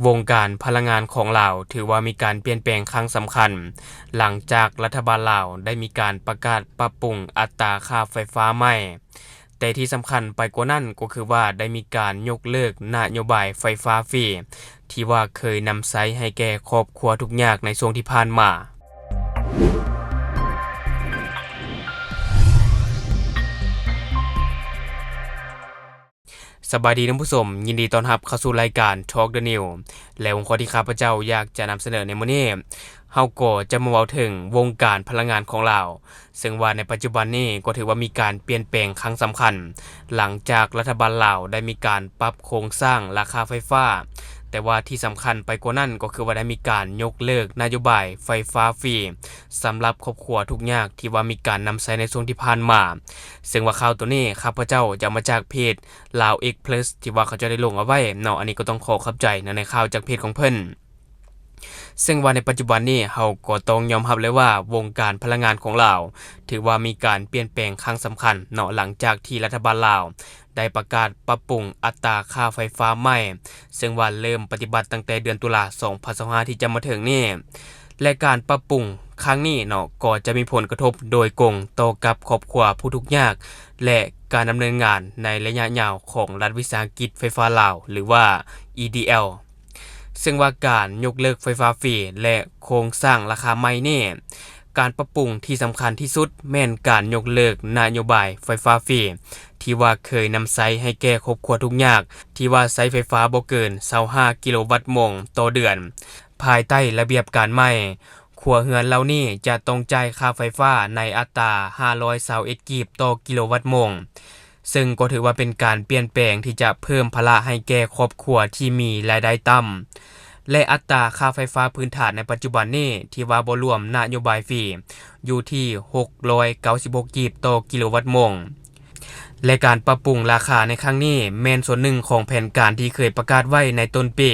วงการพลังงานของลาวถือว่ามีการเปลี่ยนแปลงครั้งสำคัญหลังจากรัฐบาลลาวได้มีการประกาศปรับปรุงอัตราค่าไฟฟ้าใหม่แต่ที่สำคัญไปกว่านั้นก็คือว่าได้มีการยกเลิกนโยบายไฟฟ้าฟรีที่ว่าเคยนำใช้ให้แก่ครอบครัวทุกยากในช่วงที่ผ่านมาสบายดีท่านผู้ชมยินดีต้อนรับเข้าสู่รายการ Talk the New และหัวข้อที่ข้าพเจ้าอยากจะนำเสนอในมื้อนี้เฮาก็จะมาเว้าถึงวงการพลังงานของลาวซึ่งว่าในปัจจุบันนี้ก็ถือว่ามีการเปลี่ยนแปลงครั้งสำคัญหลังจากรัฐบาลลาวได้มีการปรับโครงสร้างราคาไฟฟ้าแต่ว่าที่สำคัญไปกว่านั้นก็คือว่าได้มีการยกเลิกนโยบายไฟฟ้าฟรีสำหรับครอบครัวทุกยากที่ว่ามีการนำใช้ในช่วงที่ผ่านมาซึ่งว่าข่าวตัวนี้ข้าพเจ้าจะมาจากเพจ Lao X Plus ที่ว่าเขาจะได้ลงเอาไว้เนาะอันนี้ก็ต้องขอขอบใจในข่าวจากเพจของเพิ่นซึ่งว่าในปัจจุบันนี้เฮาก็ต้องยอมรับเลยว่าวงการพลังงานของลาวถือว่ามีการเปลี่ยนแปลงครั้งสำคัญเนาะหลังจากที่รัฐบาลลาวได้ประกาศปรับปรุงอัตราค่าไฟฟ้าใหม่ซึ่งว่าเริ่มปฏิบัติตั้งแต่เดือนตุลาคม2025ที่จะมาถึงนี้และการปรับปรุงครั้งนี้เนาะก็จะมีผลกระทบโดยตรงต่อกับครอบครัวผู้ทุกข์ยากและการดำเนินงานในระยะยาวของรัฐวิสาหกิจไฟฟ้าลาวหรือว่า EDL ซึ่งว่าการยกเลิกไฟฟ้าฟรีและโครงสร้างราคาใหม่นี่การปรับปรุงที่สำคัญที่สุดแม่นการยกเลิกนโยบายไฟฟ้าฟรีที่ว่าเคยนำใช้ให้แก่ครอบครัวทุกยากที่ว่าใช้ไฟฟ้าบ่เกิน25กิโลวัตต์โมงต่อเดือนภายใต้ระเบียบการใหม่ครัวเรือนเหล่านี้จะต้องจ่ายค่าไฟฟ้าในอัตรา521กีบต่อกิโลวัตต์โมงซึ่งก็ถือว่าเป็นการเปลี่ยนแปลงที่จะเพิ่มภาระให้แก่ครอบครัวที่มีรายได้ต่ำและอัตราค่าไฟฟ้าพื้นฐานในปัจจุบันนี้ที่ว่าบ่รวมนโยบายฟรีอยู่ที่696กีบต่อกิโลวัตต์โมงและการปรับปรุงราคาในครั้งนี้แม่นส่วนหนึ่งของแผนการที่เคยประกาศไว้ในต้นปี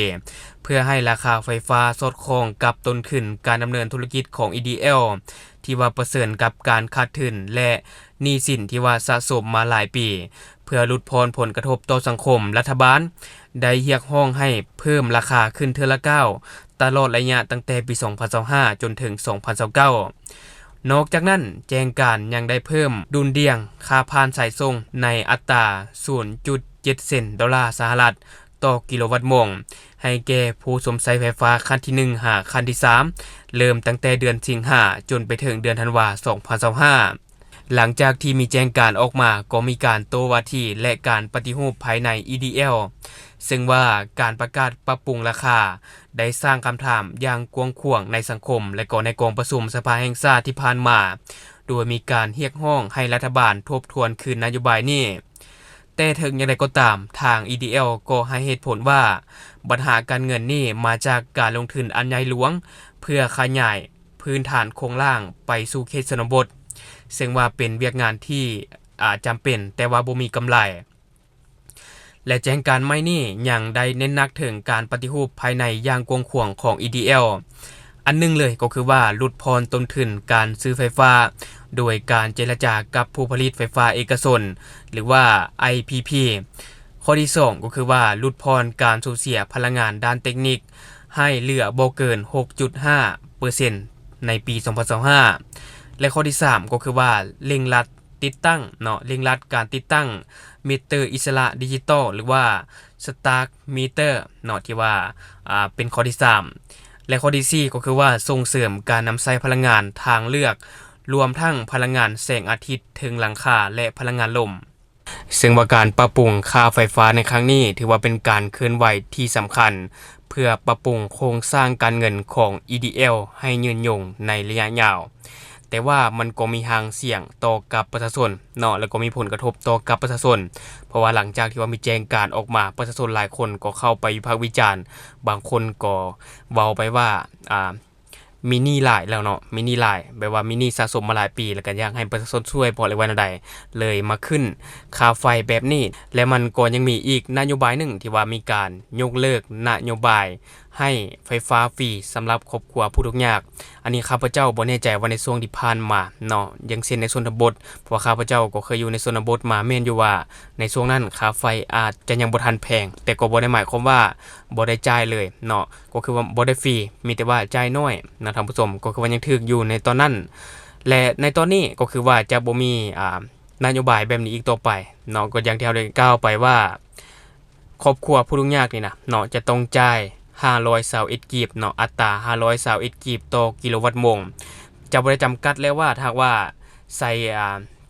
เพื่อให้ราคาไฟฟ้าสอดคล้องกับต้นทุนการดำเนินธุรกิจของ EDL ที่ว่าประเสริญกับการขาดทุนและหนี้สินที่ว่าสะสมมาหลายปีเพื่อลดพรผลกระทบต่อสังคมรัฐบาลได้เรียกร้องให้เพิ่มราคาขึ้นเทื่อละก้าวตลอดระยะตั้งแต่ปี2025จนถึง2029นอกจากนั้นแจ้งการยังได้เพิ่มดุลเดียงค่าผ่านสายส่งในอัตรา 0.7 เซนต์ดอลลาร์สหรัฐต่อกิโลวัตต์โมงให้แก่ผู้สมใช้ไฟฟ้าขั้นที่1หาขั้นที่3เริ่มตั้งแต่เดือนสิงหาจนไปถึงเดือนธันวาคม2025หลังจากที่มีแจ้งการออกมาก็มีการโต้วาทีและการปฏิรูปภายใน EDL ซึ่งว่าการประกาศปรับปรุงราคาได้สร้างคำถามอย่างกว้างขวางในสังคมและก็ในกองประชุมสภาแห่งชาติที่ผ่านมาโดยมีการเรียกร้องให้รัฐบาลทบทวนคืนนโยบายนี้แต่ถึงอย่างไรก็ตามทาง EDL ก็ให้เหตุผลว่าปัญหาการเงินนี้มาจากการลงทุนอันใหญ่หลวงเพื่อขยายพื้นฐานโครงล่างไปสู่เขตชนบทซึ่งว่าเป็นเวียกงานที่จำเป็นแต่ว่าบ่มีกำไรและแจ้งการใหม่นี้ยังได้เน้นหนักถึงการปฏิรูปภายในอย่างกว้างขวางของ EDL อันนึงเลยก็คือว่าลดพรต้นทุนการซื้อไฟฟ้าโดยการเจรจากับผู้ผลิตไฟฟ้าเอกชนหรือว่า IPP ข้อที่2ก็คือว่าลดพรการสูญเสียพลังงานด้านเทคนิคให้เหลือบ่เกิน 6.5% ในปี2025และข้อที่3ก็คือว่าเร่งรัดติดตั้งเนาะเร่งรัดการติดตั้งมิเตอร์อิสระดิจิตอลหรือว่าสตาร์มิเตอร์เนาะที่ว่าเป็นข้อที่3และข้อที่4ก็คือว่าส่งเสริมการนำใช้พลังงานทางเลือกรวมทั้งพลังงานแสงอาทิตย์ถึงหลังคาและพลังงานลมซึ่งว่าการปรับปรุงค่าไฟฟ้าในครั้งนี้ถือว่าเป็นการเคลื่อนไหวที่สำคัญเพื่อปรับปรุงโครงสร้างการเงินของ EDL ให้ยืนยงในระยะยาวแต่ว่ามันก็มีทางเสี่ยงต่อกับประชาชนเนาะแล้วก็มีผลกระทบต่อกับประชาชนเพราะว่าหลังจากที่ว่ามีแจ้งการออกมาประชาชนหลายคนก็เข้าไปวิพากษ์วิจารณ์บางคนก็เว้าไปว่ามีหนี้หลายแล้วเนาะมีหนี้หลายแบบว่ามีหนี้สะสมมาหลายปีแล้วก็อยากให้ประชาชนช่วยพอเลยว่าใดเลยมาขึ้นค่าไฟแบบนี้และมันก็ยังมีอีกนโยบายหนึ่งที่ว่ามีการยกเลิกนโยบาย ให้ไฟฟ้าฟรีสำหรับครอบครัวผู้ทุกข์ยากอันนี้ข้าพเจ้าบ่แน่ใจว่าในช่วงที่ผ่านมาเนาะอย่างเช่นในชนบทเพราะว่าข้าพเจ้าก็เคยอยู่ในชนบทมาแม่นอยู่ว่าในช่วงนั้นค่าไฟอาจจะยังบ่ทันแพงแต่ก็บ่ได้หมายความว่าบ่ได้จ่ายเลยเนาะก็คือว่าบ่ได้ฟรีมีแต่ว่าจ่ายน้อยนะท่านผู้ชมก็คือว่ายังถูกอยู่ในตอนนั้นและในตอนนี้ก็คือว่าจะบ่มีนโยบายแบบนี้อีกต่อไปเนาะก็อย่างที่เราได้กล่าวไปว่าครอบครัวผู้ทุกข์ยากนี่นะเนาะจะต้องจ่าย521กีบเนาะอัตรา521กีบต่อกิโลวัตต์โมงจะบ่ได้จำกัดแล้วว่าถ้าว่าใส่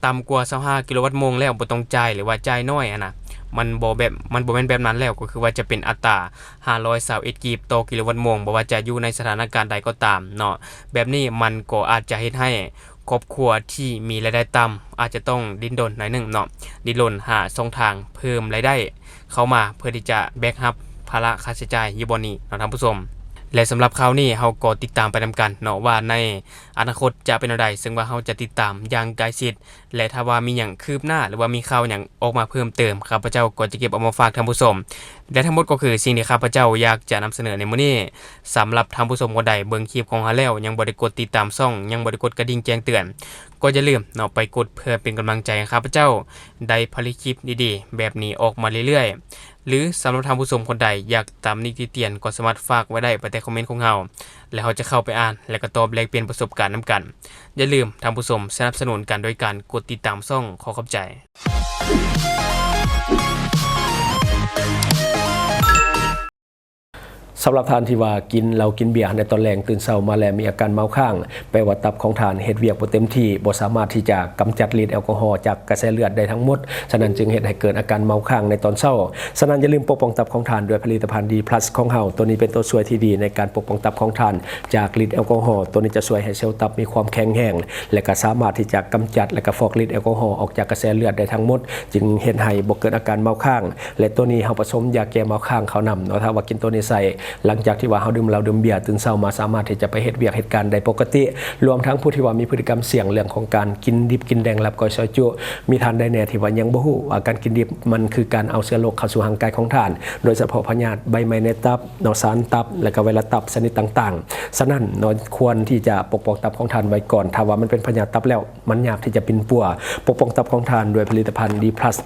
ต่ำกว่า25กิโลวัตต์โมงแล้วบ่ต้องจ่ายหรือว่าจ่ายน้อยนะมันบ่แม่นแบบนั้นแล้วก็คือว่าจะเป็นอัตรา521กีบต่อกิโลวัตต์โมงบ่ว่าจะอยู่ในสถานการณ์ใดก็ตามเนาะแบบนี้มันก็อาจจะเฮ็ดให้ครอบครัวที่มีรายได้ต่ำอาจจะต้องดิ้นรนหน่อยนึงเนาะดิ้นรนหาช่องทางเพิ่มรายได้เข้ามาเพื่อที่จะแบ็กอัพภาระค่าใช้จ่ายอยู่บ่นี้เนาะท่านผู้ชมและสำหรับคราวนี้เฮาก็ติดตามไปนำกันเนาะว่าในอนาคตจะเป็นจั่งใดซึ่งว่าเฮาจะติดตามอย่างใกล้ชิดและถ้าว่ามีหยังคืบหน้าหรือว่ามีข่าวหยังออกมาเพิ่มเติมข้าพเจ้าก็จะเก็บเอามาฝากท่านผู้ชมและทั้งหมดก็คือสิ่งที่ข้าพเจ้าอยากจะนำเสนอในมื้อนี้สำหรับท่านผู้ชมคนใดเบิ่งคลิปของเฮาแล้วยังบ่ได้กดติดตามช่องยังบ่ได้กดกระดิ่งแจ้งเตือนก็อย่าลืมเนาะไปกดเพื่อเป็นกำลังใจให้ข้าพเจ้าได้ผลิตคลิปดีๆแบบนี้ออกมาเรื่อยๆหรือสำหรับท่านผู้ชมคนใดอยากตามนิติเตียนก็สามารถฝากไว้ได้ใต้คอมเมนต์ของเฮาแล้วเฮาจะเข้าไปอ่านและก็ตอบแลกเปลี่ยนประสบการณ์นํกันอย่าลืมท่านผู้ชมสนับสนุนกันโดยการกดติดตามช่องขอขอบใจสำหรับทานที่ว่ากินเรากินเบียร์ในตอนแรงตื่นเช้ามาแล้วมีอาการเมาข้างแปลว่าตับของทานเฮ็ดเวียกบ่เต็มที่บ่สามารถที่จะกำจัดฤทธิ์แอลกอฮอล์จากกระแสเลือดได้ทั้งหมดฉะนั้นจึงเฮ็ดให้เกิดอาการเมาข้างในตอนเช้าฉะนั้นอย่าลืมปกป้องตับของทานด้วยผลิตภัณฑ์ดีพลัสของเฮาตัวนี้เป็นตัวช่วยที่ดีในการปกป้องตับของทานจากฤทธิ์แอลกอฮอล์ตัวนี้จะช่วยให้เซลล์ตับมีความแข็งแรงและก็สามารถที่จะกำจัดและก็ฟอกฤทธิ์แอลกอฮอล์ออกจากกระแสเลือดได้ทั้งหมดจึงเฮ็ดให้บ่เกิดอาการเมาข้างและตัวนี้เฮาผสมยาแก้เมาข้างเข้านำเนาะถ้าว่ากินตัวนี้ใส่หลังจากที่ว่าดื่มเหล้าดื่มเบียร์ตื่นเช้ามาสามารถที่จะไปเฮ็ดเวียกเหตุการณ์ได้ปกติรวมทั้งผู้ที่ว่ามีพฤติกรรมเสี่ยงเรื่องของการกินดิบกินแดงลับก้อยซอยจุมีทานได้แน่ที่ว่ายังบ่ฮู้ว่าการกินดิบมันคือการเอาเชื้อโรคเข้าสู่ร่างกายของท่านโดยเฉพาะพยาธิใบไม้ในตับเนาะสารตับและก็ไวรัสตับชนิดต่างๆฉะนั้นเนาะควรที่จะปกป้องตับของท่านไว้ก่อนถ้าว่ามันเป็นพยาธิตับแล้วมันยากที่จะปินปัวปกป้องตับของท่านด้วยผลิตภัณฑ์ดีพลัส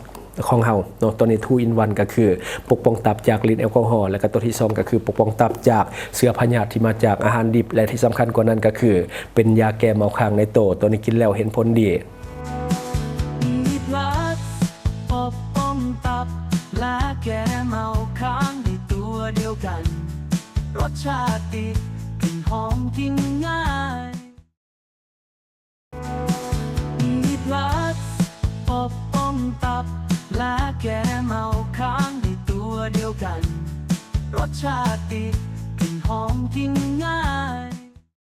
ของเฮาเนาะตัวนี้2 in 1ก็คือปกป้องตับจากฤทธิ์แอลกอฮอล์และก็ตัวที่2ก็คือปกป้องตับจากเชื้อพยาธิที่มาจากอาหารดิบและที่สำคัญกว่านั้นก็คือเป็นยาแก้เมาค้างในตัวนี้กินแล้วเห็นผลดีมีพลัสปกป้องตับและแก้เมาค้างในตัวเดียวกันรสชาติดีกลิ่นหอมกินง่ายมีพลัสปกป้องตับและแก้เมาค้างในตัวเดียวกันรสชาติดีกลิ่นหอมกินง่าย